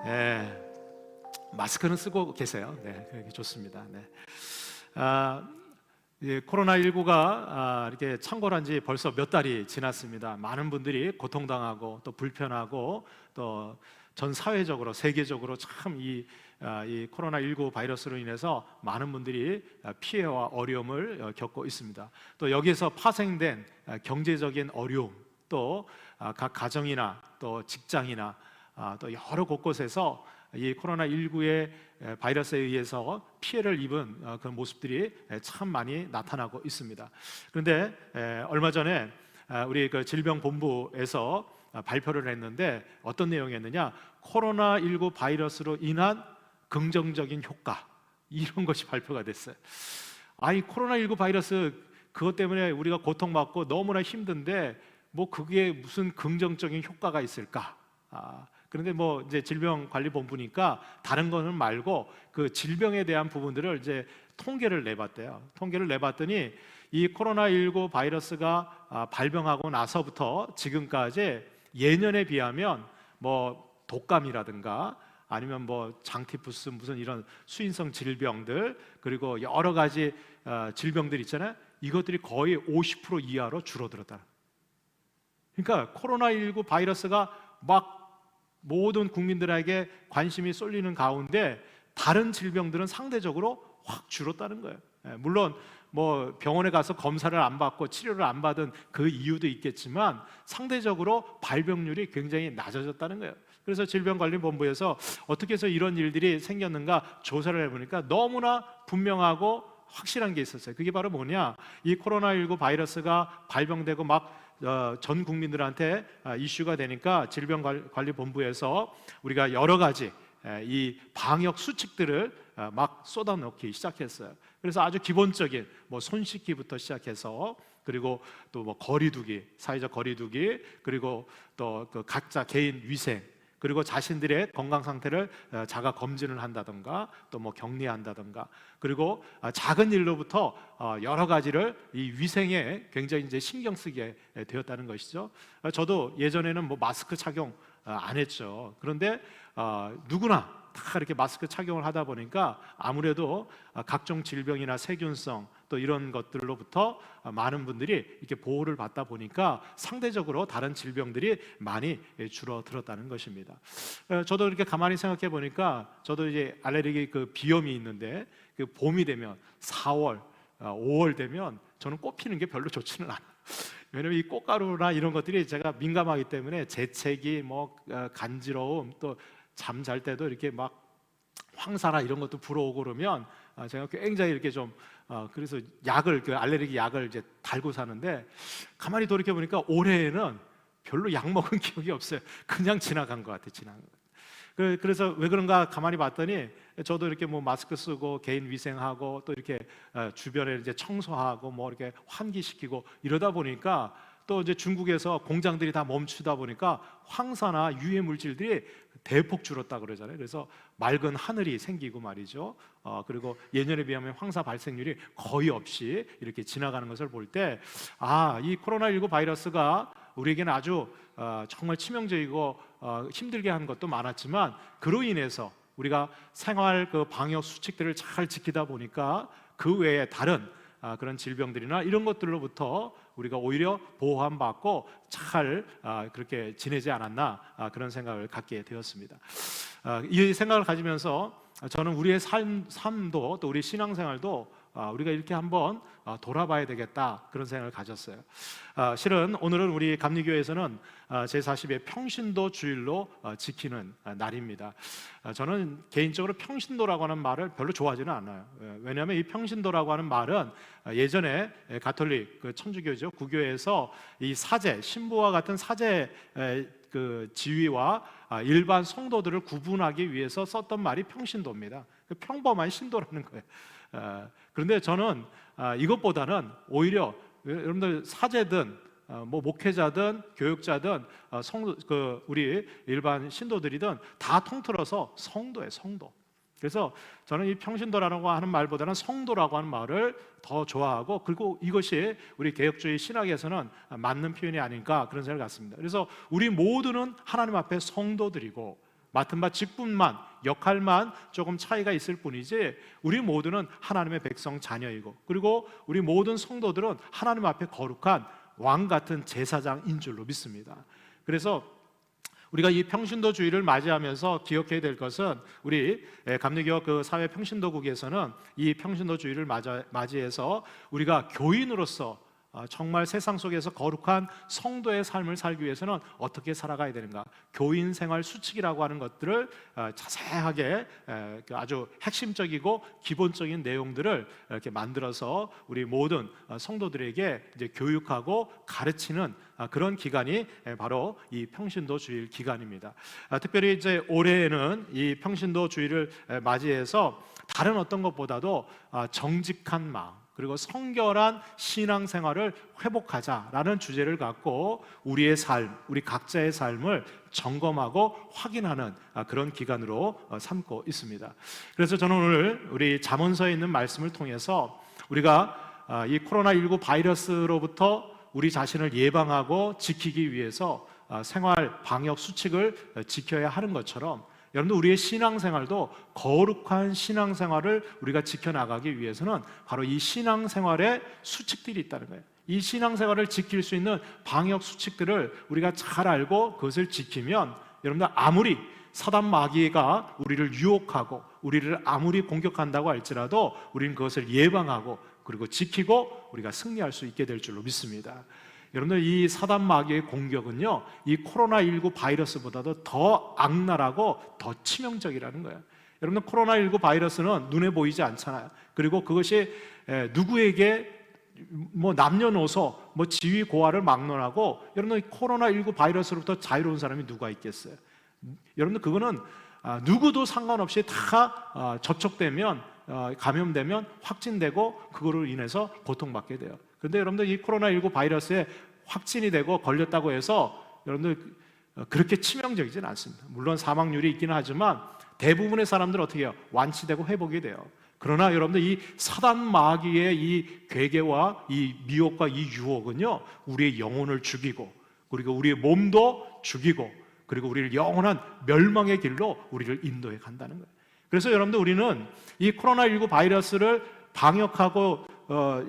예, 마스크는 쓰고 계세요. 네, 그게 좋습니다. 네. 코로나19가 이렇게 창궐한 지 벌써 몇 달이 지났습니다. 많은 분들이 고통당하고 또 불편하고 또 전 사회적으로 세계적으로 참 이 코로나19 바이러스로 인해서 많은 분들이 피해와 어려움을 겪고 있습니다. 또 여기에서 파생된 경제적인 어려움, 또 각 가정이나 또 직장이나 또 여러 곳곳에서 이 코로나19의 바이러스에 의해서 피해를 입은 그런 모습들이 참 많이 나타나고 있습니다. 그런데 얼마 전에 우리 그 질병본부에서 발표를 했는데 어떤 내용이었느냐, 코로나19 바이러스로 인한 긍정적인 효과, 이런 것이 발표가 됐어요. 아니, 코로나19 바이러스 그것 때문에 우리가 고통받고 너무나 힘든데 뭐 그게 무슨 긍정적인 효과가 있을까? 그런데 뭐 이제 질병관리본부니까 다른 거는 말고 그 질병에 대한 부분들을 이제 통계를 내봤대요. 통계를 내봤더니 이 코로나19 바이러스가 발병하고 나서부터 지금까지 예년에 비하면 뭐 독감이라든가 아니면 뭐 장티푸스 무슨 이런 수인성 질병들, 그리고 여러 가지 질병들 있잖아요. 이것들이 거의 50% 이하로 줄어들었다. 그러니까 코로나19 바이러스가 막 모든 국민들에게 관심이 쏠리는 가운데 다른 질병들은 상대적으로 확 줄었다는 거예요. 물론 뭐 병원에 가서 검사를 안 받고 치료를 안 받은 그 이유도 있겠지만 상대적으로 발병률이 굉장히 낮아졌다는 거예요. 그래서 질병관리본부에서 어떻게 해서 이런 일들이 생겼는가 조사를 해보니까 너무나 분명하고 확실한 게 있었어요. 그게 바로 뭐냐, 이 코로나19 바이러스가 발병되고 막 전 국민들한테 이슈가 되니까 질병관리본부에서 우리가 여러 가지 이 방역 수칙들을 막 쏟아놓기 시작했어요. 그래서 아주 기본적인 뭐 손 씻기부터 시작해서, 그리고 또 뭐 거리두기, 사회적 거리두기, 그리고 또 그 각자 개인 위생, 그리고 자신들의 건강 상태를 자가 검진을 한다던가 또 뭐 격리한다던가, 그리고 작은 일로부터 여러 가지를 이 위생에 굉장히 이제 신경 쓰게 되었다는 것이죠. 저도 예전에는 뭐 마스크 착용 안 했죠. 그런데 누구나 다 이렇게 마스크 착용을 하다 보니까 아무래도 각종 질병이나 세균성 또 이런 것들로부터 많은 분들이 이렇게 보호를 받다 보니까 상대적으로 다른 질병들이 많이 줄어들었다는 것입니다. 저도 이렇게 가만히 생각해 보니까 저도 이제 알레르기 그 비염이 있는데 그 봄이 되면 4월, 5월 되면 저는 꽃 피는 게 별로 좋지는 않아요. 왜냐면 이 꽃가루나 이런 것들이 제가 민감하기 때문에 재채기, 뭐 간지러움, 또 잠잘 때도 이렇게 막 황사나 이런 것도 불어오고 그러면 제가 굉장히 이렇게 좀 그래서 약을, 그 알레르기 약을 이제 달고 사는데 가만히 돌이켜 보니까 올해에는 별로 약 먹은 기억이 없어요. 그냥 지나간 것 같아요. 지나간 것 같아요. 그래서 왜 그런가 가만히 봤더니 저도 이렇게 뭐 마스크 쓰고 개인 위생하고 또 이렇게 주변에 이제 청소하고 뭐 이렇게 환기시키고 이러다 보니까 또 이제 중국에서 공장들이 다 멈추다 보니까 황사나 유해 물질들이 대폭 줄었다 그러잖아요. 그래서 맑은 하늘이 생기고 말이죠. 그리고 예년에 비하면 황사 발생률이 거의 없이 이렇게 지나가는 것을 볼 때, 이 코로나19 바이러스가 우리에게는 아주 정말 치명적이고 힘들게 하는 것도 많았지만 그로 인해서 우리가 생활 그 방역 수칙들을 잘 지키다 보니까 그 외에 다른 그런 질병들이나 이런 것들로부터 우리가 오히려 보호함 받고 잘 그렇게 지내지 않았나, 그런 생각을 갖게 되었습니다. 이 생각을 가지면서 저는 우리의 삶도 또 우리 신앙생활도 우리가 이렇게 한번 돌아봐야 되겠다, 그런 생각을 가졌어요. 실은 오늘은 우리 감리교회에서는 제40회 평신도 주일로 지키는 날입니다. 저는 개인적으로 평신도라고 하는 말을 별로 좋아하지는 않아요. 왜냐하면 이 평신도라고 하는 말은 예전에 가톨릭 그 천주교죠, 구교에서 이 사제, 신부와 같은 사제 그 지위와 일반 성도들을 구분하기 위해서 썼던 말이 평신도입니다. 평범한 신도라는 거예요. 그런데 저는 이것보다는 오히려 여러분들 사제든 뭐 목회자든 교육자든 우리 일반 신도들이든 다 통틀어서 성도예요, 성도. 그래서 저는 이 평신도라고 하는 말보다는 성도라고 하는 말을 더 좋아하고, 그리고 이것이 우리 개혁주의 신학에서는 맞는 표현이 아닌가, 그런 생각을 갖습니다. 그래서 우리 모두는 하나님 앞에 성도들이고 맡은 바 직분만, 역할만 조금 차이가 있을 뿐이지 우리 모두는 하나님의 백성 자녀이고, 그리고 우리 모든 성도들은 하나님 앞에 거룩한 왕 같은 제사장인 줄로 믿습니다. 그래서 우리가 이 평신도 주의를 맞이하면서 기억해야 될 것은, 우리 감리교 그 사회 평신도국에서는 이 평신도 주의를 맞이해서 우리가 교인으로서 정말 세상 속에서 거룩한 성도의 삶을 살기 위해서는 어떻게 살아가야 되는가, 교인 생활 수칙이라고 하는 것들을 자세하게 아주 핵심적이고 기본적인 내용들을 이렇게 만들어서 우리 모든 성도들에게 이제 교육하고 가르치는 그런 기간이 바로 이 평신도 주일 기간입니다. 특별히 이제 올해에는 이 평신도 주일을 맞이해서 다른 어떤 것보다도 정직한 마음, 그리고 성결한 신앙생활을 회복하자라는 주제를 갖고 우리의 삶, 우리 각자의 삶을 점검하고 확인하는 그런 기간으로 삼고 있습니다. 그래서 저는 오늘 우리 잠언서에 있는 말씀을 통해서 우리가 이 코로나19 바이러스로부터 우리 자신을 예방하고 지키기 위해서 생활 방역 수칙을 지켜야 하는 것처럼, 여러분들 우리의 신앙생활도 거룩한 신앙생활을 우리가 지켜나가기 위해서는 바로 이 신앙생활의 수칙들이 있다는 거예요. 이 신앙생활을 지킬 수 있는 방역 수칙들을 우리가 잘 알고 그것을 지키면, 여러분들 아무리 사단 마귀가 우리를 유혹하고 우리를 아무리 공격한다고 할지라도 우리는 그것을 예방하고 그리고 지키고 우리가 승리할 수 있게 될 줄로 믿습니다. 여러분들 이 사단 마귀의 공격은요, 이 코로나19 바이러스보다도 더 악랄하고 더 치명적이라는 거예요. 여러분들 코로나19 바이러스는 눈에 보이지 않잖아요. 그리고 그것이 누구에게 뭐 남녀노소 뭐 지위 고하를 막론하고, 여러분들 코로나19 바이러스로부터 자유로운 사람이 누가 있겠어요? 여러분들 그거는 누구도 상관없이 다 접촉되면, 감염되면 확진되고 그거로 인해서 고통받게 돼요. 그런데 여러분들 이 코로나19 바이러스에 확진이 되고 걸렸다고 해서 여러분들 그렇게 치명적이진 않습니다. 물론 사망률이 있기는 하지만 대부분의 사람들은 어떻게 해요? 완치되고 회복이 돼요. 그러나 여러분들 이 사단 마귀의 이 괴계와 이 미혹과 이 유혹은요, 우리의 영혼을 죽이고 그리고 우리의 몸도 죽이고 그리고 우리를 영원한 멸망의 길로 우리를 인도해 간다는 거예요. 그래서 여러분들 우리는 이 코로나19 바이러스를 방역하고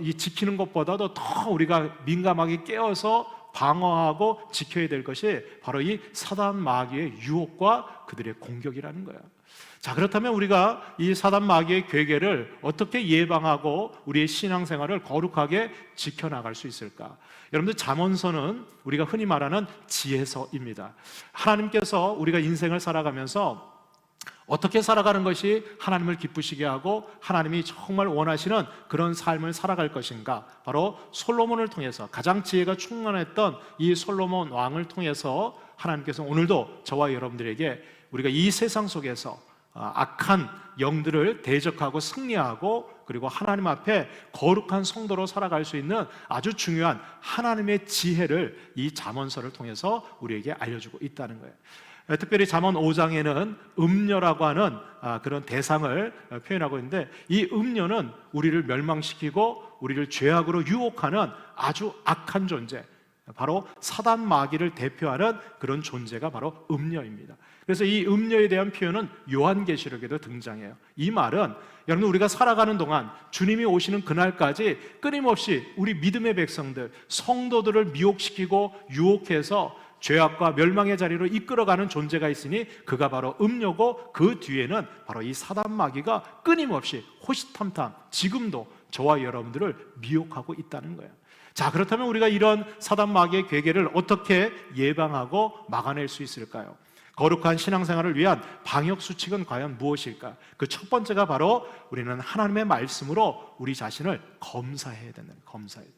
이 지키는 것보다도 더 우리가 민감하게 깨어서 방어하고 지켜야 될 것이 바로 이 사단 마귀의 유혹과 그들의 공격이라는 거예요. 자, 그렇다면 우리가 이 사단 마귀의 괴계를 어떻게 예방하고 우리의 신앙생활을 거룩하게 지켜나갈 수 있을까? 여러분들 잠언서는 우리가 흔히 말하는 지혜서입니다. 하나님께서 우리가 인생을 살아가면서 어떻게 살아가는 것이 하나님을 기쁘시게 하고 하나님이 정말 원하시는 그런 삶을 살아갈 것인가, 바로 솔로몬을 통해서, 가장 지혜가 충만했던 이 솔로몬 왕을 통해서 하나님께서 오늘도 저와 여러분들에게 우리가 이 세상 속에서 악한 영들을 대적하고 승리하고 그리고 하나님 앞에 거룩한 성도로 살아갈 수 있는 아주 중요한 하나님의 지혜를 이 잠언서를 통해서 우리에게 알려주고 있다는 거예요. 특별히 잠언 5장에는 음녀라고 하는 그런 대상을 표현하고 있는데, 이 음녀는 우리를 멸망시키고 우리를 죄악으로 유혹하는 아주 악한 존재, 바로 사단 마귀를 대표하는 그런 존재가 바로 음녀입니다. 그래서 이 음녀에 대한 표현은 요한계시록에도 등장해요. 이 말은 여러분 우리가 살아가는 동안 주님이 오시는 그날까지 끊임없이 우리 믿음의 백성들, 성도들을 미혹시키고 유혹해서 죄악과 멸망의 자리로 이끌어가는 존재가 있으니 그가 바로 음녀고, 그 뒤에는 바로 이 사단 마귀가 끊임없이 호시탐탐 지금도 저와 여러분들을 미혹하고 있다는 거예요. 자, 그렇다면 우리가 이런 사단 마귀의 괴계를 어떻게 예방하고 막아낼 수 있을까요? 거룩한 신앙생활을 위한 방역 수칙은 과연 무엇일까? 그 첫 번째가 바로 우리는 하나님의 말씀으로 우리 자신을 검사해야 된다. 검사해야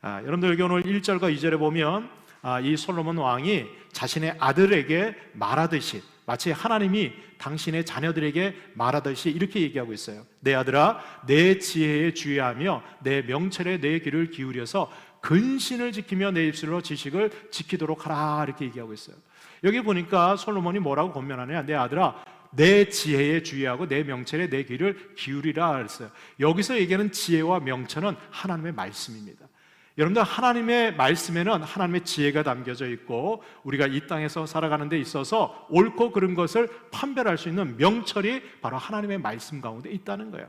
된다. 여러분들 여기 오늘 1절과 2절에 보면 이 솔로몬 왕이 자신의 아들에게 말하듯이, 마치 하나님이 당신의 자녀들에게 말하듯이 이렇게 얘기하고 있어요. 내 아들아, 내 지혜에 주의하며 내 명철에 내 귀를 기울여서 근신을 지키며 내 입술로 지식을 지키도록 하라, 이렇게 얘기하고 있어요. 여기 보니까 솔로몬이 뭐라고 권면하냐? 내 아들아, 내 지혜에 주의하고 내 명철에 내 귀를 기울이라 그랬어요. 여기서 얘기하는 지혜와 명철은 하나님의 말씀입니다. 여러분들 하나님의 말씀에는 하나님의 지혜가 담겨져 있고 우리가 이 땅에서 살아가는 데 있어서 옳고 그른 것을 판별할 수 있는 명철이 바로 하나님의 말씀 가운데 있다는 거예요.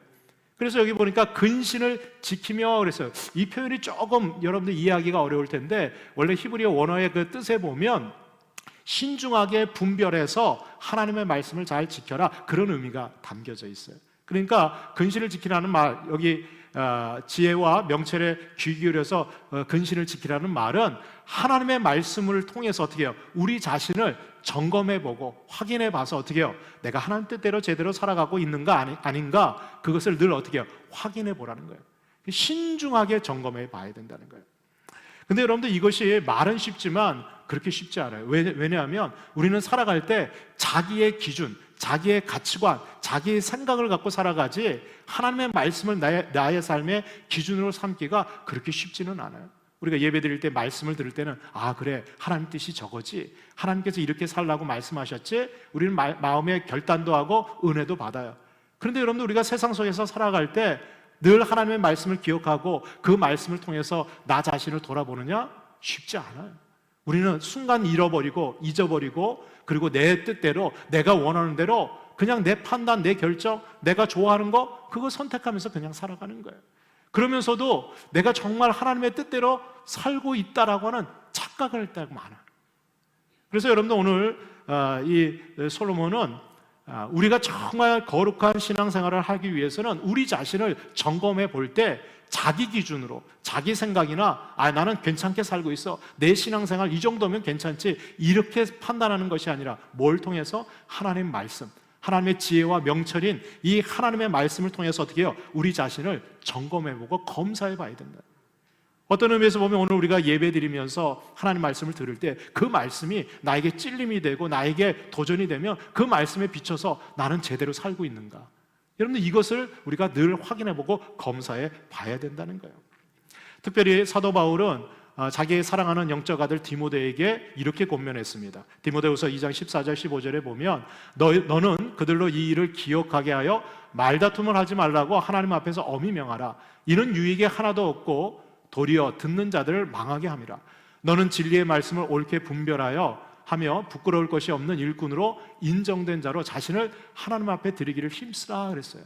그래서 여기 보니까 근신을 지키며 그랬어요. 이 표현이 조금 여러분들 이해하기가 어려울 텐데 원래 히브리어 원어의 그 뜻에 보면 신중하게 분별해서 하나님의 말씀을 잘 지켜라, 그런 의미가 담겨져 있어요. 그러니까 근신을 지키라는 말, 여기 지혜와 명철에 귀 기울여서 근신을 지키라는 말은 하나님의 말씀을 통해서 어떻게 해요? 우리 자신을 점검해보고 확인해봐서 어떻게 해요? 내가 하나님 뜻대로 제대로 살아가고 있는가 아닌가, 그것을 늘 어떻게 해요? 확인해보라는 거예요. 신중하게 점검해봐야 된다는 거예요. 근데 여러분들 이것이 말은 쉽지만 그렇게 쉽지 않아요. 왜냐하면 우리는 살아갈 때 자기의 기준, 자기의 가치관, 자기의 생각을 갖고 살아가지 하나님의 말씀을 나의 삶의 기준으로 삼기가 그렇게 쉽지는 않아요. 우리가 예배 드릴 때 말씀을 들을 때는 아 그래, 하나님 뜻이 저거지, 하나님께서 이렇게 살라고 말씀하셨지, 우리는 마음의 결단도 하고 은혜도 받아요. 그런데 여러분들 우리가 세상 속에서 살아갈 때 늘 하나님의 말씀을 기억하고 그 말씀을 통해서 나 자신을 돌아보느냐? 쉽지 않아요. 우리는 순간 잃어버리고 잊어버리고, 그리고 내 뜻대로 내가 원하는 대로 그냥 내 판단, 내 결정, 내가 좋아하는 거 그거 선택하면서 그냥 살아가는 거예요. 그러면서도 내가 정말 하나님의 뜻대로 살고 있다라고 하는 착각을 할 때가 많아요. 그래서 여러분들 오늘 이 솔로몬은 우리가 정말 거룩한 신앙생활을 하기 위해서는 우리 자신을 점검해 볼 때 자기 기준으로, 자기 생각이나 나는 괜찮게 살고 있어, 내 신앙생활 이 정도면 괜찮지, 이렇게 판단하는 것이 아니라 뭘 통해서? 하나님 말씀, 하나님의 지혜와 명철인 이 하나님의 말씀을 통해서 어떻게 해요? 우리 자신을 점검해보고 검사해봐야 된다. 어떤 의미에서 보면 오늘 우리가 예배 드리면서 하나님 말씀을 들을 때 그 말씀이 나에게 찔림이 되고 나에게 도전이 되면 그 말씀에 비춰서 나는 제대로 살고 있는가? 여러분들 이것을 우리가 늘 확인해보고 검사해 봐야 된다는 거예요. 특별히 사도 바울은 자기의 사랑하는 영적 아들 디모데에게 이렇게 권면했습니다. 디모데후서 2장 14절 15절에 보면 너는 그들로 이 일을 기억하게 하여 말다툼을 하지 말라고 하나님 앞에서 엄히 명하라. 이는 유익이 하나도 없고 도리어 듣는 자들을 망하게 함이라. 너는 진리의 말씀을 옳게 분별하여 하며 부끄러울 것이 없는 일꾼으로 인정된 자로 자신을 하나님 앞에 드리기를 힘쓰라 그랬어요.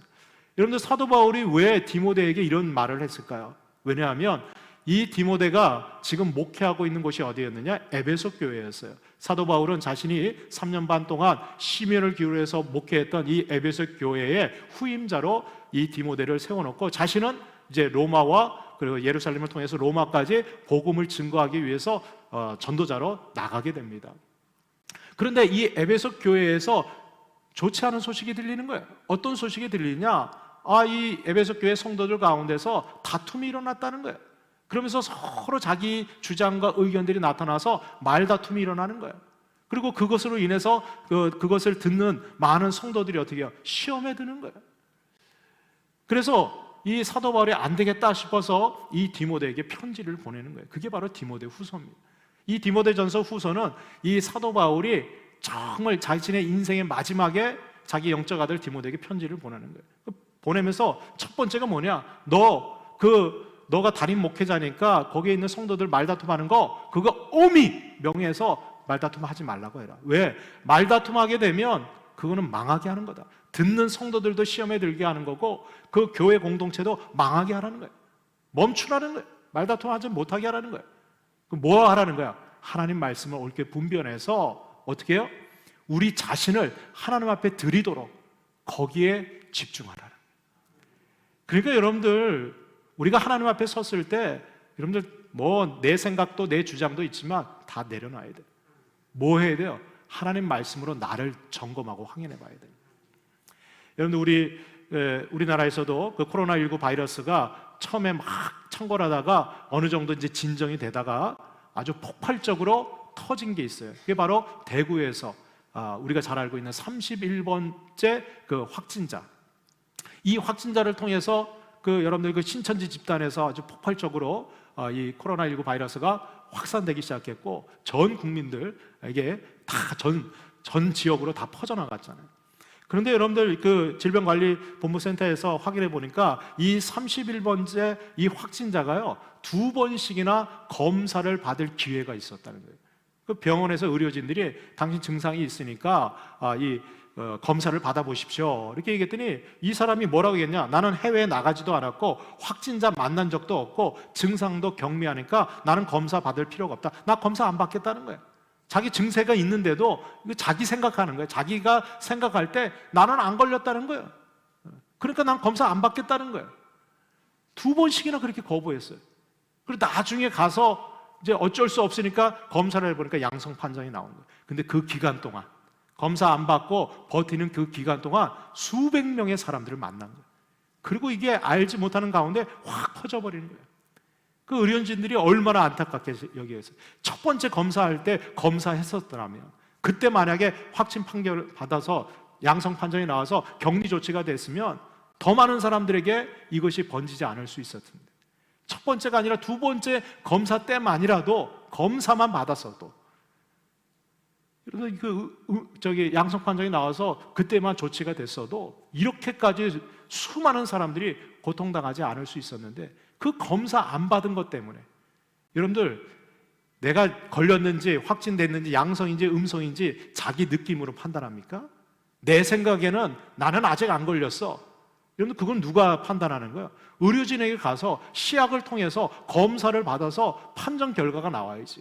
여러분들 사도 바울이 왜 디모데에게 이런 말을 했을까요? 왜냐하면 이 디모데가 지금 목회하고 있는 곳이 어디였느냐? 에베소 교회였어요. 사도 바울은 자신이 3년 반 동안 심혈을 기울여서 목회했던 이 에베소 교회의 후임자로 이 디모데를 세워놓고 자신은 이제 로마와 그리고 예루살렘을 통해서 로마까지 복음을 증거하기 위해서 전도자로 나가게 됩니다. 그런데 이 에베소 교회에서 좋지 않은 소식이 들리는 거예요. 어떤 소식이 들리냐? 이 에베소 교회 성도들 가운데서 다툼이 일어났다는 거예요. 그러면서 서로 자기 주장과 의견들이 나타나서 말다툼이 일어나는 거예요. 그리고 그것으로 인해서 그것을 듣는 많은 성도들이 어떻게 해요? 시험에 드는 거예요. 그래서 이 사도 바울이 안 되겠다 싶어서 이 디모데에게 편지를 보내는 거예요. 그게 바로 디모데 후서입니다. 이 디모데전서 후서는 이 사도 바울이 정말 자신의 인생의 마지막에 자기 영적 아들 디모데에게 편지를 보내는 거예요. 보내면서 첫 번째가 뭐냐? 너가 담임 목회자니까 거기에 있는 성도들 말다툼하는 거 그거 엄히 명예해서 말다툼하지 말라고 해라. 왜? 말다툼하게 되면 그거는 망하게 하는 거다. 듣는 성도들도 시험에 들게 하는 거고 그 교회 공동체도 망하게 하라는 거예요. 멈추라는 거예요. 말다툼하지 못하게 하라는 거예요. 그럼 뭐 하라는 거야? 하나님 말씀을 옳게 분별해서 어떻게 해요? 우리 자신을 하나님 앞에 드리도록 거기에 집중하라는 거예요. 그러니까 여러분들 우리가 하나님 앞에 섰을 때 여러분들 뭐 내 생각도 내 주장도 있지만 다 내려놔야 돼요. 뭐 해야 돼요? 하나님 말씀으로 나를 점검하고 확인해 봐야 돼요. 여러분들 우리나라에서도 그 코로나19 바이러스가 처음에 막 창궐하다가 어느 정도 이제 진정이 되다가 아주 폭발적으로 터진 게 있어요. 그게 바로 대구에서 우리가 잘 알고 있는 31번째 그 확진자. 이 확진자를 통해서 여러분들 그 신천지 집단에서 아주 폭발적으로 이 코로나19 바이러스가 확산되기 시작했고 전 국민들에게 다 전 지역으로 다 퍼져나갔잖아요. 그런데 여러분들 그 질병관리본부센터에서 확인해 보니까 이 31번째 이 확진자가요 2번씩이나 검사를 받을 기회가 있었다는 거예요. 그 병원에서 의료진들이 당신 증상이 있으니까 검사를 받아보십시오 이렇게 얘기했더니 이 사람이 뭐라고 얘기했냐, 나는 해외에 나가지도 않았고 확진자 만난 적도 없고 증상도 경미하니까 나는 검사 받을 필요가 없다, 나 검사 안 받겠다는 거예요. 자기 증세가 있는데도 이거 자기 생각하는 거예요. 자기가 생각할 때 나는 안 걸렸다는 거예요. 그러니까 난 검사 안 받겠다는 거예요. 2번씩이나 그렇게 거부했어요. 그리고 나중에 가서 이제 어쩔 수 없으니까 검사를 해보니까 양성 판정이 나온 거예요. 근데 그 기간 동안 검사 안 받고 버티는 그 기간 동안 수백 명의 사람들을 만난 거예요. 그리고 이게 알지 못하는 가운데 확 퍼져버리는 거예요. 그 의료진들이 얼마나 안타깝게 여기에서 첫 번째 검사할 때 검사했었더라면, 그때 만약에 확진 판결을 받아서 양성 판정이 나와서 격리 조치가 됐으면 더 많은 사람들에게 이것이 번지지 않을 수 있었을 텐데, 첫 번째가 아니라 2번째 검사 때만이라도 검사만 받았어도, 그래서 양성 판정이 나와서 그때만 조치가 됐어도 이렇게까지 수많은 사람들이 고통당하지 않을 수 있었는데, 그 검사 안 받은 것 때문에 여러분들 내가 걸렸는지 확진됐는지 양성인지 음성인지 자기 느낌으로 판단합니까? 내 생각에는 나는 아직 안 걸렸어. 여러분들 그건 누가 판단하는 거예요? 의료진에게 가서 시약을 통해서 검사를 받아서 판정 결과가 나와야지.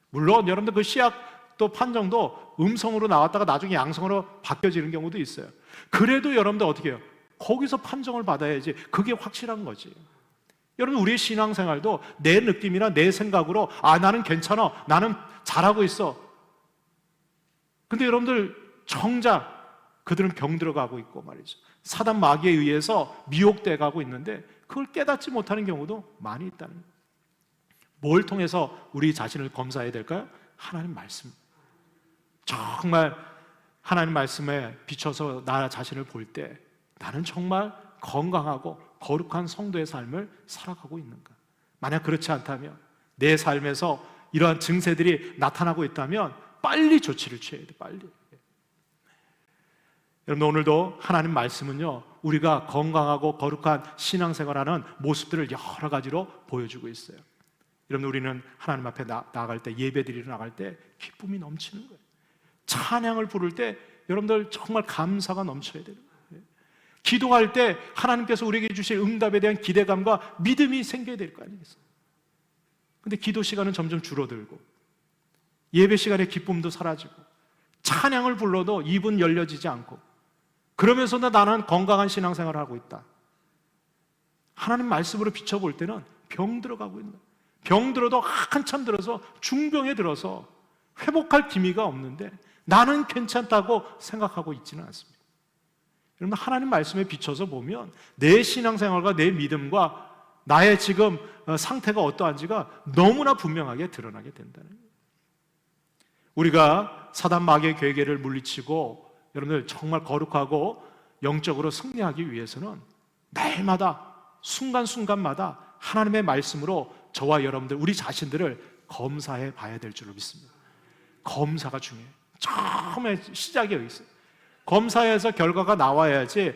물론 여러분들 그 시약 또 판정도 음성으로 나왔다가 나중에 양성으로 바뀌어지는 경우도 있어요. 그래도 여러분들 어떻게 해요? 거기서 판정을 받아야지. 그게 확실한 거지. 여러분 우리의 신앙생활도 내 느낌이나 내 생각으로 나는 괜찮아, 나는 잘하고 있어. 근데 여러분들 정작 그들은 병들어가고 있고 말이죠. 사단 마귀에 의해서 미혹돼 가고 있는데 그걸 깨닫지 못하는 경우도 많이 있다는 거예요. 뭘 통해서 우리 자신을 검사해야 될까요? 하나님 말씀. 정말 하나님 말씀에 비춰서 나 자신을 볼 때 나는 정말 건강하고 거룩한 성도의 삶을 살아가고 있는가? 만약 그렇지 않다면, 내 삶에서 이러한 증세들이 나타나고 있다면 빨리 조치를 취해야 돼. 빨리. 여러분 오늘도 하나님 말씀은요 우리가 건강하고 거룩한 신앙생활하는 모습들을 여러 가지로 보여주고 있어요. 여러분 우리는 하나님 앞에 나아갈 때, 예배드리러 나갈 때 기쁨이 넘치는 거예요. 찬양을 부를 때 여러분들 정말 감사가 넘쳐야 되는 거예요. 기도할 때 하나님께서 우리에게 주실 응답에 대한 기대감과 믿음이 생겨야 될 거 아니겠어요? 근데 기도 시간은 점점 줄어들고 예배 시간에 기쁨도 사라지고 찬양을 불러도 입은 열려지지 않고, 그러면서도 나는 건강한 신앙생활을 하고 있다. 하나님 말씀으로 비춰볼 때는 병 들어가고 있는 거예요. 병 들어도 한참 들어서 중병에 들어서 회복할 기미가 없는데 나는 괜찮다고 생각하고 있지는 않습니다. 여러분 하나님 말씀에 비춰서 보면 내 신앙생활과 내 믿음과 나의 지금 상태가 어떠한지가 너무나 분명하게 드러나게 된다는 거예요. 우리가 사단 마귀의 괴계를 물리치고 여러분들 정말 거룩하고 영적으로 승리하기 위해서는 날마다 순간순간마다 하나님의 말씀으로 저와 여러분들 우리 자신들을 검사해 봐야 될 줄로 믿습니다. 검사가 중요해요. 처음에 시작이 여기 있어요. 검사에서 결과가 나와야지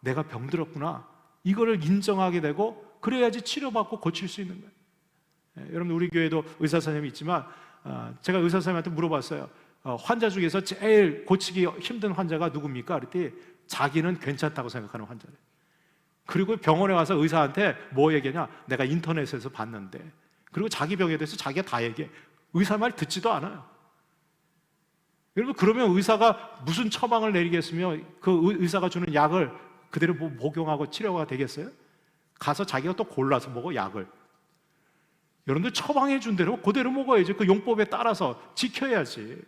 내가 병들었구나 이거를 인정하게 되고 그래야지 치료받고 고칠 수 있는 거예요. 여러분 우리 교회도 의사 선생님이 있지만 제가 의사 선생님한테 물어봤어요. 환자 중에서 제일 고치기 힘든 환자가 누굽니까? 그랬더니 자기는 괜찮다고 생각하는 환자래요. 그리고 병원에 와서 의사한테 뭐 얘기하냐? 내가 인터넷에서 봤는데. 그리고 자기 병에 대해서 자기가 다 얘기해. 의사 말 듣지도 않아요. 여러분 그러면 의사가 무슨 처방을 내리겠으며 그 의사가 주는 약을 그대로 복용하고 치료가 되겠어요? 가서 자기가 또 골라서 먹어 약을. 여러분들 처방해 준 대로 그대로 먹어야지. 그 용법에 따라서 지켜야지.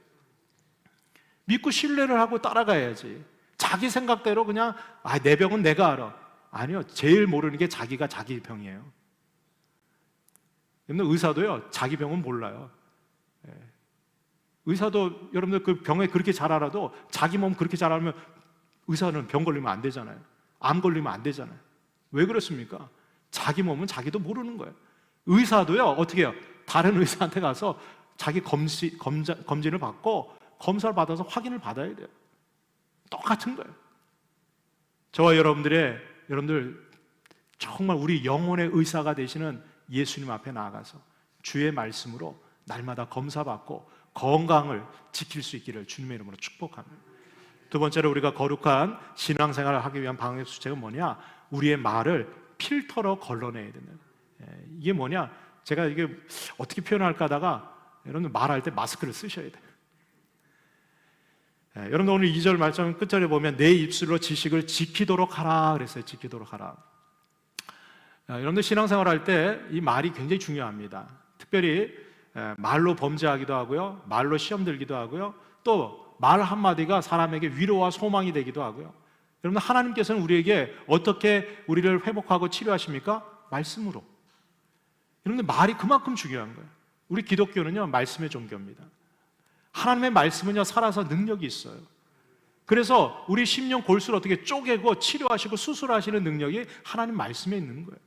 믿고 신뢰를 하고 따라가야지. 자기 생각대로 그냥 내 병은 내가 알아. 아니요. 제일 모르는 게 자기가 자기 병이에요. 여러분 의사도요. 자기 병은 몰라요. 의사도 여러분들 그 병에 그렇게 잘 알아도 자기 몸 그렇게 잘 알면 의사는 병 걸리면 안 되잖아요. 암 걸리면 안 되잖아요. 왜 그렇습니까? 자기 몸은 자기도 모르는 거예요. 의사도요. 어떻게 해요? 다른 의사한테 가서 자기 검진을 받고 검사를 받아서 확인을 받아야 돼요. 똑같은 거예요. 저와 여러분들 정말 우리 영혼의 의사가 되시는 예수님 앞에 나아가서 주의 말씀으로 날마다 검사받고 건강을 지킬 수 있기를 주님의 이름으로 축복합니다. 두 번째로 우리가 거룩한 신앙생활을 하기 위한 방역 수칙은 뭐냐? 우리의 말을 필터로 걸러내야 된다. 이게 뭐냐? 제가 이게 어떻게 표현할까 하다가 여러분들 말할 때 마스크를 쓰셔야 돼요. 여러분들 오늘 2절 말씀 끝절에 보면 내 입술로 지식을 지키도록 하라 그랬어요. 지키도록 하라. 여러분들 신앙생활 할 때 이 말이 굉장히 중요합니다. 특별히 말로 범죄하기도 하고요, 말로 시험 들기도 하고요, 또 말 한마디가 사람에게 위로와 소망이 되기도 하고요. 여러분 하나님께서는 우리에게 어떻게 우리를 회복하고 치료하십니까? 말씀으로. 여러분들 말이 그만큼 중요한 거예요. 우리 기독교는요 말씀의 종교입니다. 하나님의 말씀은요 살아서 능력이 있어요. 그래서 우리 심령 골수를 어떻게 쪼개고 치료하시고 수술하시는 능력이 하나님 말씀에 있는 거예요.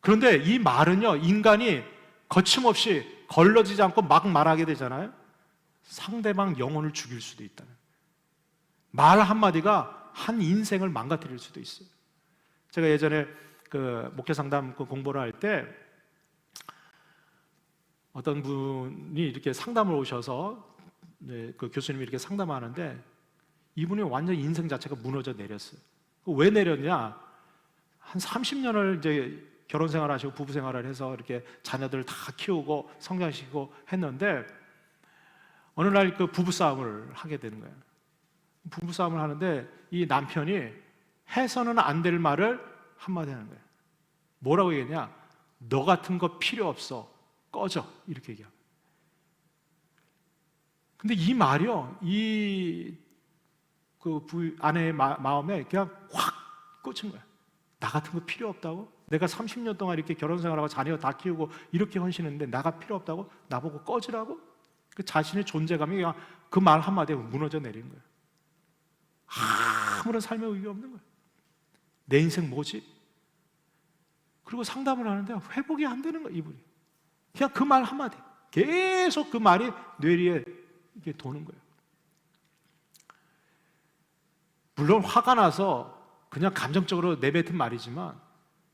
그런데 이 말은요 인간이 거침없이 걸러지지 않고 막 말하게 되잖아요. 상대방 영혼을 죽일 수도 있다는, 말 한마디가 한 인생을 망가뜨릴 수도 있어요. 제가 예전에 그 목회 상담 공부를 할 때 어떤 분이 이렇게 상담을 오셔서 그 교수님이 이렇게 상담하는데 이분이 완전 인생 자체가 무너져 내렸어요. 왜 내렸냐? 한 30년을 이제 결혼 생활하시고 부부 생활을 해서 이렇게 자녀들을 다 키우고 성장시키고 했는데 어느 날 그 부부 싸움을 하게 되는 거예요. 부부 싸움을 하는데 이 남편이 해서는 안 될 말을 한마디 하는 거예요. 뭐라고 얘기했냐? 너 같은 거 필요 없어. 꺼져. 이렇게 얘기합니다. 근데 이 말이요, 그 아내의 마음에 그냥 확 꽂힌 거예요. 나 같은 거 필요 없다고? 내가 30년 동안 이렇게 결혼 생활하고 자녀 다 키우고 이렇게 헌신했는데 나가 필요 없다고? 나보고 꺼지라고? 그 자신의 존재감이 그냥 그 말 한마디에 무너져 내리는 거예요. 아무런 삶의 의미가 없는 거예요. 내 인생 뭐지? 그리고 상담을 하는데 회복이 안 되는 거예요, 이분이. 그냥 그 말 한마디. 계속 그 말이 뇌리에 이렇게 도는 거예요. 물론 화가 나서 그냥 감정적으로 내뱉은 말이지만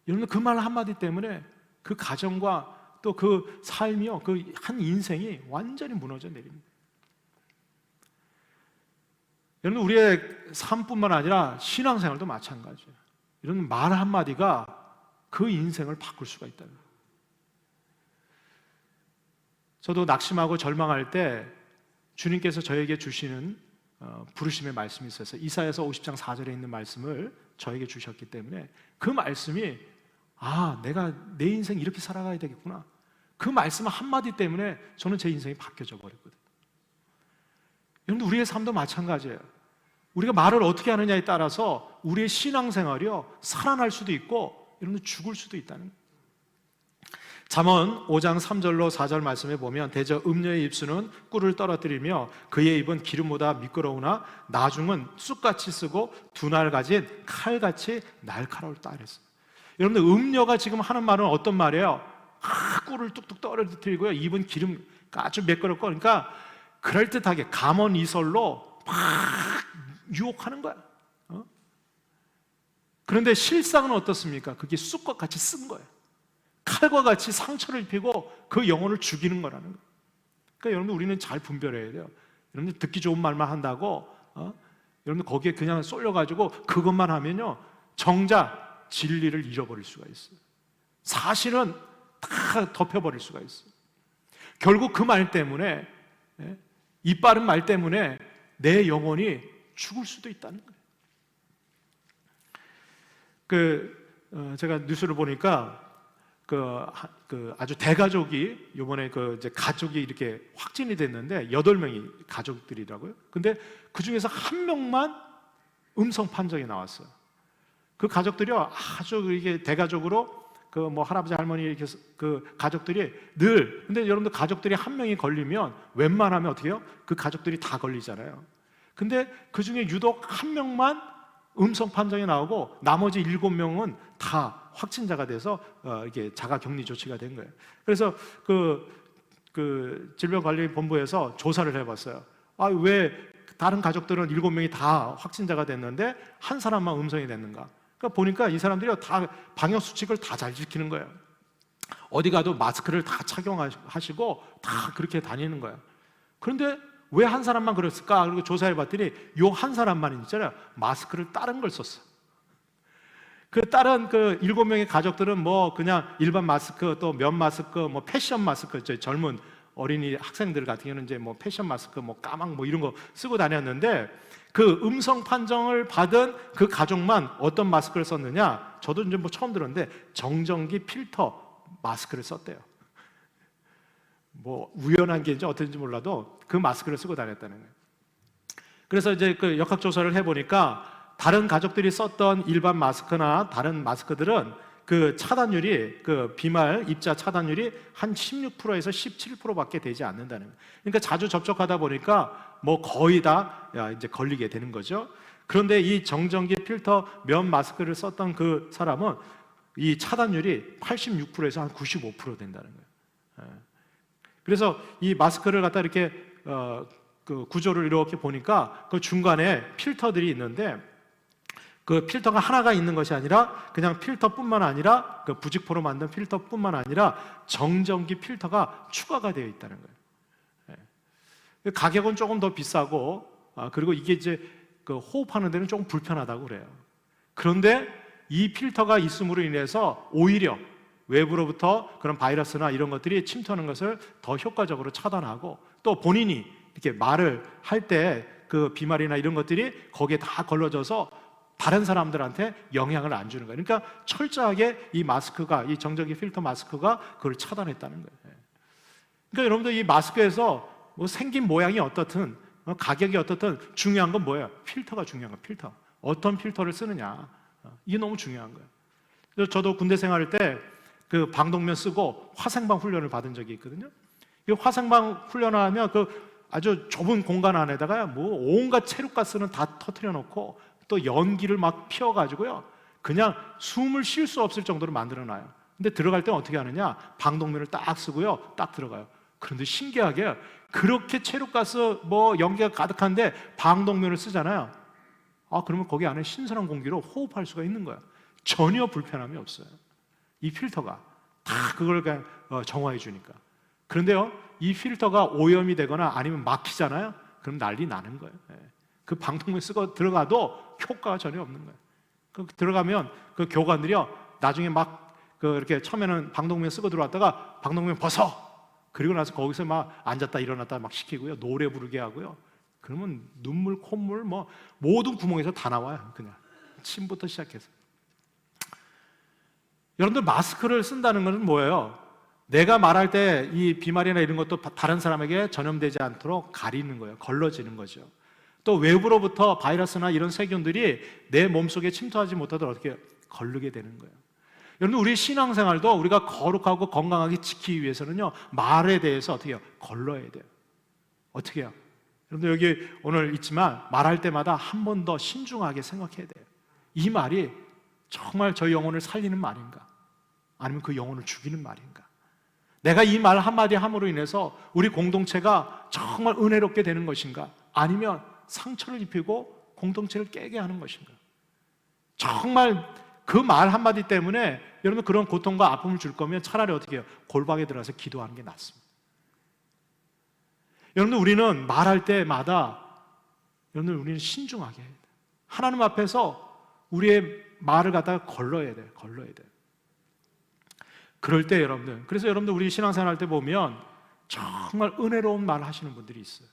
여러분 그 말 한마디 때문에 그 가정과 또 그 삶이요, 그 한 인생이 완전히 무너져 내립니다. 여러분 우리의 삶뿐만 아니라 신앙생활도 마찬가지예요. 이런 말 한마디가 그 인생을 바꿀 수가 있다는 거예요. 저도 낙심하고 절망할 때 주님께서 저에게 주시는 부르심의 말씀이 있어서 이사야서 50장 4절에 있는 말씀을 저에게 주셨기 때문에 그 말씀이 내가 내 인생 이렇게 살아가야 되겠구나. 그 말씀 한마디 때문에 저는 제 인생이 바뀌어져 버렸거든요. 여러분 우리의 삶도 마찬가지예요. 우리가 말을 어떻게 하느냐에 따라서 우리의 신앙생활이요 살아날 수도 있고 여러분 죽을 수도 있다는 거예요. 잠언 5장 3절로 4절 말씀에 보면 대저 음녀의 입술은 꿀을 떨어뜨리며 그의 입은 기름보다 미끄러우나 나중은 쑥같이 쓰고 두 날 가진 칼같이 날카로울다 그랬어요. 여러분들 음녀가 지금 하는 말은 어떤 말이에요? 꿀을 뚝뚝 떨어뜨리고요 입은 기름 아주 매끄럽고 그러니까 그럴듯하게 감언 이설로 막 유혹하는 거야. 그런데 실상은 어떻습니까? 그게 쑥과 같이 쓴 거예요. 칼과 같이 상처를 입히고 그 영혼을 죽이는 거라는 거예요. 그러니까 여러분 우리는 잘 분별해야 돼요. 여러분들 듣기 좋은 말만 한다고 여러분들 거기에 그냥 쏠려가지고 그것만 하면요 정작 진리를 잃어버릴 수가 있어요. 사실은 다 덮여버릴 수가 있어요. 결국 그 말 때문에 이 빠른 말 때문에 내 영혼이 죽을 수도 있다는 거예요. 제가 뉴스를 보니까 아주 대가족이 이번에 이제 가족이 이렇게 확진이 됐는데 8명이 가족들이라고요. 근데 그 중에서 한 명만 음성 판정이 나왔어요. 그 가족들이요 아주 이게 대가족으로 할아버지 할머니 이렇게 그 가족들이 근데 여러분들 가족들이 한 명이 걸리면 웬만하면 어떻게 해요? 그 가족들이 다 걸리잖아요. 근데 그 중에 유독 한 명만 음성 판정이 나오고 나머지 7명은 다 확진자가 돼서 이게 자가격리 조치가 된 거예요. 그래서 그 질병관리본부에서 조사를 해봤어요. 왜 다른 가족들은 7명이 다 확진자가 됐는데 한 사람만 음성이 됐는가? 그러니까 보니까 이 사람들이 다 방역 수칙을 다 잘 지키는 거예요. 어디 가도 마스크를 다 착용하시고 다 그렇게 다니는 거예요. 그런데 왜 한 사람만 그랬을까? 그리고 조사해 봤더니 요 한 사람만 있잖아요, 마스크를 다른 걸 썼어. 그 다른 그 7명의 가족들은 뭐 그냥 일반 마스크, 또 면 마스크, 뭐 패션 마스크, 저 젊은 어린이 학생들 같은 경우는 이제 뭐 패션 마스크, 뭐 까망 뭐 이런 거 쓰고 다녔는데, 그 음성 판정을 받은 그 가족만 어떤 마스크를 썼느냐? 저도 이제 뭐 처음 들었는데 정전기 필터 마스크를 썼대요. 뭐 우연한 게 어떤지 몰라도 그 마스크를 쓰고 다녔다는 거예요. 그래서 이제 그 역학조사를 해보니까 다른 가족들이 썼던 일반 마스크나 다른 마스크들은 그 차단율이, 그 비말 입자 차단율이 한 16%에서 17%밖에 되지 않는다는 거예요. 그러니까 자주 접촉하다 보니까 뭐 거의 다 이제 걸리게 되는 거죠. 그런데 이 정전기 필터 면 마스크를 썼던 그 사람은 이 차단율이 86%에서 한 95% 된다는 거예요. 그래서 이 마스크를 갖다 이렇게 그 구조를 이렇게 보니까 그 중간에 필터들이 있는데, 그 필터가 하나가 있는 것이 아니라 그냥 필터뿐만 아니라 그 부직포로 만든 필터뿐만 아니라 정전기 필터가 추가가 되어 있다는 거예요. 가격은 조금 더 비싸고, 그리고 이게 이제 그 호흡하는 데는 조금 불편하다고 그래요. 그런데 이 필터가 있음으로 인해서 오히려 외부로부터 그런 바이러스나 이런 것들이 침투하는 것을 더 효과적으로 차단하고, 또 본인이 이렇게 말을 할 때 그 비말이나 이런 것들이 거기에 다 걸러져서 다른 사람들한테 영향을 안 주는 거예요. 그러니까 철저하게 이 마스크가, 이 정전기 필터 마스크가 그걸 차단했다는 거예요. 그러니까 여러분들 이 마스크에서 뭐 생긴 모양이 어떻든 가격이 어떻든 중요한 건 뭐예요? 필터가 중요한 거예요. 필터. 어떤 필터를 쓰느냐, 이게 너무 중요한 거예요. 그래서 저도 군대 생활할 때 그 방독면 쓰고 화생방 훈련을 받은 적이 있거든요. 이 화생방 훈련하면 그 아주 좁은 공간 안에다가 뭐 온갖 체류가스는 다 터뜨려 놓고 또 연기를 막 피워가지고요, 그냥 숨을 쉴 수 없을 정도로 만들어 놔요. 근데 들어갈 때는 어떻게 하느냐? 방독면을 딱 쓰고요, 딱 들어가요. 그런데 신기하게 그렇게 체류가스 뭐 연기가 가득한데 방독면을 쓰잖아요. 그러면 거기 안에 신선한 공기로 호흡할 수가 있는 거예요. 전혀 불편함이 없어요. 이 필터가 다 그걸 그냥 정화해 주니까. 그런데요, 이 필터가 오염이 되거나 아니면 막히잖아요. 그럼 난리 나는 거예요. 그 방독면 쓰고 들어가도 효과가 전혀 없는 거예요. 그 들어가면 그 교관들이요, 나중에 막 그 이렇게 처음에는 방독면 쓰고 들어왔다가 방독면 벗어. 그리고 나서 거기서 막 앉았다 일어났다 막 시키고요, 노래 부르게 하고요. 그러면 눈물, 콧물 뭐 모든 구멍에서 다 나와요. 그냥 침부터 시작해서. 여러분들 마스크를 쓴다는 것은 뭐예요? 내가 말할 때 이 비말이나 이런 것도 다른 사람에게 전염되지 않도록 가리는 거예요. 걸러지는 거죠. 또 외부로부터 바이러스나 이런 세균들이 내 몸속에 침투하지 못하도록 어떻게 걸르게 되는 거예요. 여러분, 우리 신앙생활도 우리가 거룩하고 건강하게 지키기 위해서는요, 말에 대해서 어떻게 해요? 걸러야 돼요. 어떻게 해요? 여러분들 여기 오늘 있지만 말할 때마다 한 번 더 신중하게 생각해야 돼요. 이 말이 정말 저 영혼을 살리는 말인가? 아니면 그 영혼을 죽이는 말인가? 내가 이 말 한마디 함으로 인해서 우리 공동체가 정말 은혜롭게 되는 것인가? 아니면 상처를 입히고 공동체를 깨게 하는 것인가? 정말 그 말 한마디 때문에 여러분 그런 고통과 아픔을 줄 거면 차라리 어떻게 해요? 골방에 들어가서 기도하는 게 낫습니다. 여러분들, 우리는 말할 때마다 여러분들 우리는 신중하게 해야 돼요. 하나님 앞에서 우리의 말을 갖다가 걸러야 돼요. 걸러야 돼요. 그럴 때 여러분들, 그래서 여러분들 우리 신앙생활 할 때 보면 정말 은혜로운 말 하시는 분들이 있어요.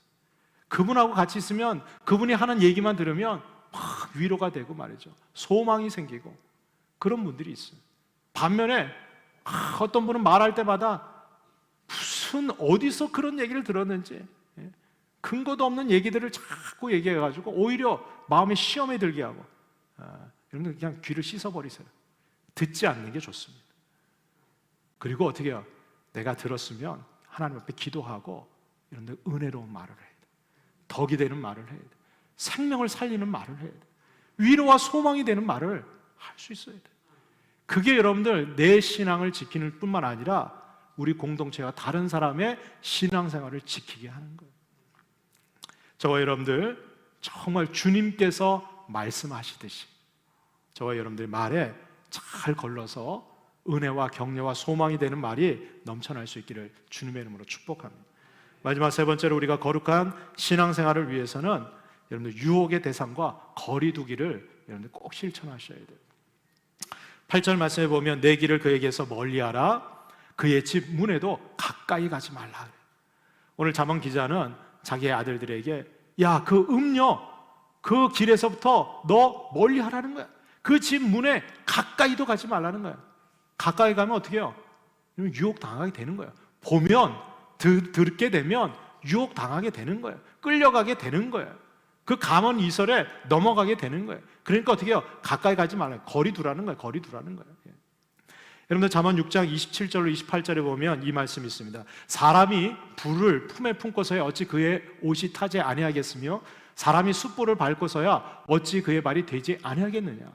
그분하고 같이 있으면 그분이 하는 얘기만 들으면 막 위로가 되고 말이죠. 소망이 생기고 그런 분들이 있어요. 반면에 어떤 분은 말할 때마다 무슨 어디서 그런 얘기를 들었는지 근거도 없는 얘기들을 자꾸 얘기해가지고 오히려 마음에 시험에 들게 하고, 여러분들 그냥 귀를 씻어버리세요. 듣지 않는 게 좋습니다. 그리고 어떻게 해요? 내가 들었으면 하나님 앞에 기도하고 여러분들 은혜로운 말을 해야 돼. 덕이 되는 말을 해야 돼. 생명을 살리는 말을 해야 돼. 위로와 소망이 되는 말을 할 수 있어야 돼. 그게 여러분들 내 신앙을 지키는 뿐만 아니라 우리 공동체와 다른 사람의 신앙생활을 지키게 하는 거예요. 저와 여러분들 정말 주님께서 말씀하시듯이 저와 여러분들의 말에 잘 걸러서 은혜와 격려와 소망이 되는 말이 넘쳐날 수 있기를 주님의 이름으로 축복합니다. 마지막 세 번째로 우리가 거룩한 신앙생활을 위해서는 여러분들 유혹의 대상과 거리 두기를 여러분들 꼭 실천하셔야 돼요. 8절 말씀에 보면 내 길을 그에게서 멀리하라 그의 집 문에도 가까이 가지 말라. 오늘 잠언 기자는 자기의 아들들에게 야, 그 음녀 그 길에서부터 너 멀리하라는 거야. 그 집 문에 가까이도 가지 말라는 거야. 가까이 가면 어떻게 해요? 유혹 당하게 되는 거예요. 보면 듣게 되면 유혹 당하게 되는 거예요. 끌려가게 되는 거예요. 그 감언 이설에 넘어가게 되는 거예요. 그러니까 어떻게 해요? 가까이 가지 말라요. 거리 두라는 거예요. 거리 두라는 거예요. 여러분들 잠언 6장 27절로 28절에 보면 이 말씀이 있습니다. 사람이 불을 품에 품고서야 어찌 그의 옷이 타지 아니하겠으며 사람이 숯불을 밟고서야 어찌 그의 발이 되지 아니하겠느냐.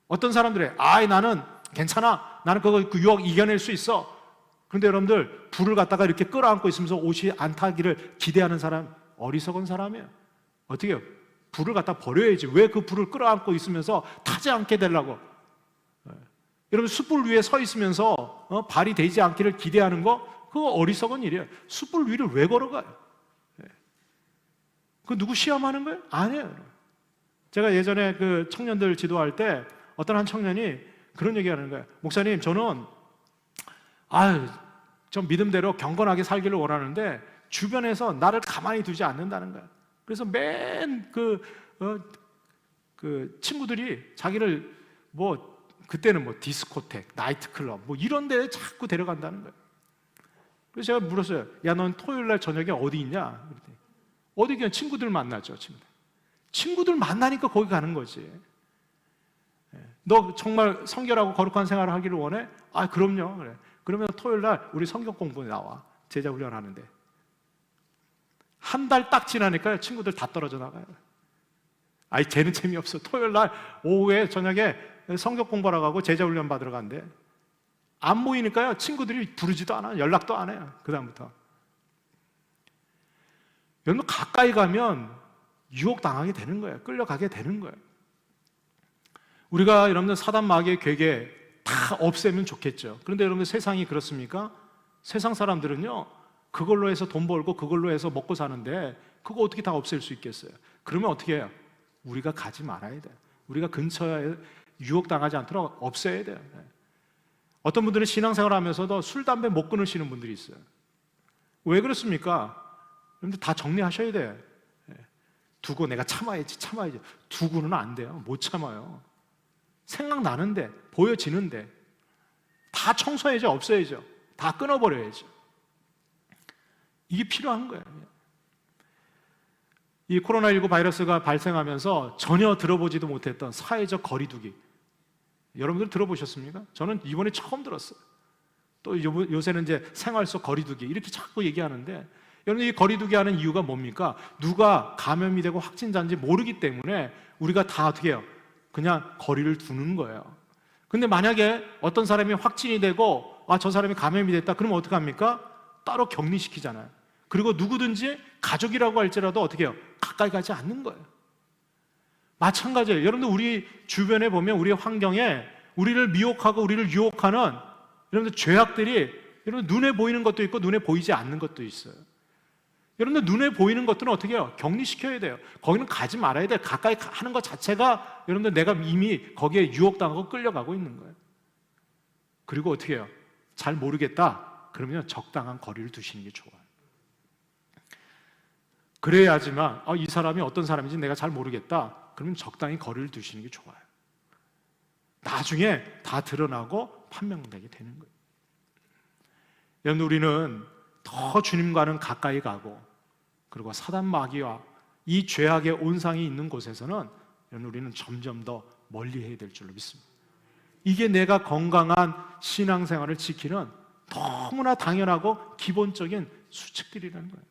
어떤 사람들이 나는 괜찮아, 나는 그 유혹 이겨낼 수 있어. 그런데 여러분들 불을 갖다가 이렇게 끌어안고 있으면서 옷이 안 타기를 기대하는 사람 어리석은 사람이에요. 어떻게 해요? 불을 갖다 버려야지. 왜 그 불을 끌어안고 있으면서 타지 않게 되려고? 여러분 숯불 위에 서 있으면서 발이 되지 않기를 기대하는 거 그거 어리석은 일이에요. 숯불 위를 왜 걸어가요? 그 누구 시험하는 거예요? 아니에요. 제가 예전에 그 청년들 지도할 때 어떤 한 청년이 그런 얘기하는 거예요. 목사님, 저는 좀 믿음대로 경건하게 살기를 원하는데 주변에서 나를 가만히 두지 않는다는 거예요. 그래서 맨 그 친구들이 자기를 그때는 디스코텍, 나이트클럽 이런 데에 자꾸 데려간다는 거예요. 그래서 제가 물었어요. 야, 넌 토요일 날 저녁에 어디 있냐? 그랬더니 어디 그냥 친구들 만나죠. 친구들 만나니까 거기 가는 거지. 너 정말 성결하고 거룩한 생활을 하기를 원해? 그럼요. 그래. 그러면 토요일 날 우리 성경 공부에 나와. 제자 훈련하는데. 한 달 딱 지나니까 친구들 다 떨어져 나가요. 쟤는 재미없어. 토요일 날 오후에 저녁에 성경 공부하러 가고 제자 훈련 받으러 간대. 안 모이니까요. 친구들이 부르지도 않아. 연락도 안 해요. 그 다음부터. 여러분 가까이 가면 유혹 당하게 되는 거예요. 끌려가게 되는 거예요. 우리가 여러분들 사단 마귀의 괴계 다 없애면 좋겠죠. 그런데 여러분들 세상이 그렇습니까? 세상 사람들은요 그걸로 해서 돈 벌고 그걸로 해서 먹고 사는데 그거 어떻게 다 없앨 수 있겠어요? 그러면 어떻게 해요? 우리가 가지 말아야 돼요. 우리가 근처에 유혹 당하지 않도록 없애야 돼요. 어떤 분들은 신앙생활 하면서도 술, 담배 못 끊으시는 분들이 있어요. 왜 그렇습니까? 여러분들 다 정리하셔야 돼요. 두고 내가 참아야지. 두고는 안 돼요. 못 참아요. 생각나는데, 보여지는데 다 청소해야죠. 없애야죠. 다 끊어버려야죠. 이게 필요한 거예요. 이 코로나19 바이러스가 발생하면서 전혀 들어보지도 못했던 사회적 거리두기, 여러분들 들어보셨습니까? 저는 이번에 처음 들었어요. 또 요새는 이제 생활 속 거리두기 이렇게 자꾸 얘기하는데, 여러분 이 거리두기 하는 이유가 뭡니까? 누가 감염이 되고 확진자인지 모르기 때문에 우리가 다 어떻게 해요? 그냥 거리를 두는 거예요. 근데 만약에 어떤 사람이 확진이 되고 저 사람이 감염이 됐다 그러면 어떡합니까? 따로 격리시키잖아요. 그리고 누구든지 가족이라고 할지라도 어떻게 해요? 가까이 가지 않는 거예요. 마찬가지예요. 여러분들 우리 주변에 보면 우리의 환경에 우리를 미혹하고 우리를 유혹하는 여러분들 죄악들이 여러분 눈에 보이는 것도 있고 눈에 보이지 않는 것도 있어요. 여러분들 눈에 보이는 것들은 어떻게 해요? 격리시켜야 돼요. 거기는 가지 말아야 돼요. 가까이 하는 것 자체가 여러분들 내가 이미 거기에 유혹당하고 끌려가고 있는 거예요. 그리고 어떻게 해요? 잘 모르겠다 그러면 적당한 거리를 두시는 게 좋아요. 그래야지만 이 사람이 어떤 사람인지 내가 잘 모르겠다 그러면 적당히 거리를 두시는 게 좋아요. 나중에 다 드러나고 판명되게 되는 거예요. 여러분 우리는 더 주님과는 가까이 가고, 그리고 사단 마귀와 이 죄악의 온상이 있는 곳에서는 여러분 우리는 점점 더 멀리해야 될 줄로 믿습니다. 이게 내가 건강한 신앙생활을 지키는 너무나 당연하고 기본적인 수칙들이라는 거예요.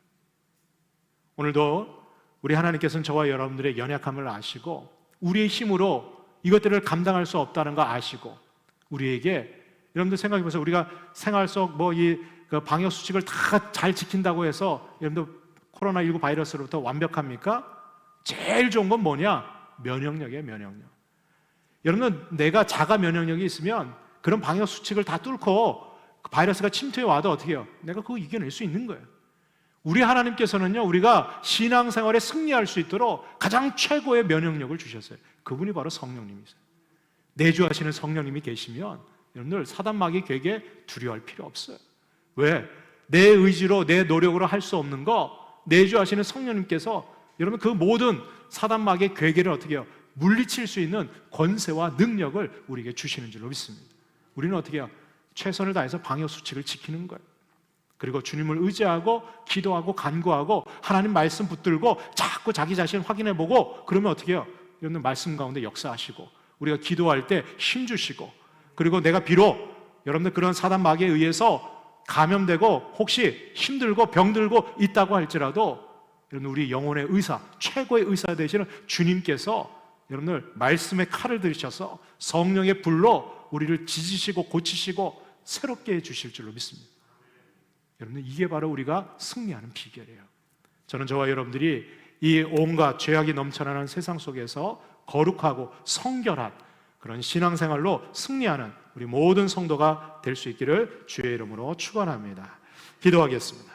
오늘도 우리 하나님께서는 저와 여러분들의 연약함을 아시고 우리의 힘으로 이것들을 감당할 수 없다는 거 아시고 우리에게, 여러분들 생각해 보세요. 우리가 생활 속 그 방역 수칙을 다 잘 지킨다고 해서 여러분들 코로나19 바이러스로부터 완벽합니까? 제일 좋은 건 뭐냐? 면역력이에요, 면역력. 여러분, 내가 자가 면역력이 있으면 그런 방역 수칙을 다 뚫고 바이러스가 침투해 와도 어떻게 해요? 내가 그거 이겨낼 수 있는 거예요. 우리 하나님께서는요, 우리가 신앙생활에 승리할 수 있도록 가장 최고의 면역력을 주셨어요. 그분이 바로 성령님이세요. 내주하시는 성령님이 계시면 여러분들 사단마귀의 계획에 두려워할 필요 없어요. 왜? 내 의지로 내 노력으로 할 수 없는 거 내주하시는 성령님께서 여러분 그 모든 사단마귀의 괴계를 어떻게 해요? 물리칠 수 있는 권세와 능력을 우리에게 주시는 줄로 믿습니다. 우리는 어떻게 해요? 최선을 다해서 방역 수칙을 지키는 거예요. 그리고 주님을 의지하고 기도하고 간구하고 하나님 말씀 붙들고 자꾸 자기 자신을 확인해보고 그러면 어떻게 해요? 여러분 말씀 가운데 역사하시고 우리가 기도할 때 힘주시고 그리고 내가 비록 여러분들 그런 사단 마귀에 의해서 감염되고 혹시 힘들고 병들고 있다고 할지라도 여러분 우리 영혼의 의사, 최고의 의사 되시는 주님께서 여러분들 말씀의 칼을 들이셔서 성령의 불로 우리를 지지시고 고치시고 새롭게 해주실 줄로 믿습니다. 여러분 이게 바로 우리가 승리하는 비결이에요. 저는 저와 여러분들이 이 온갖 죄악이 넘쳐나는 세상 속에서 거룩하고 성결한 그런 신앙생활로 승리하는 우리 모든 성도가 될 수 있기를 주의 이름으로 축원합니다. 기도하겠습니다.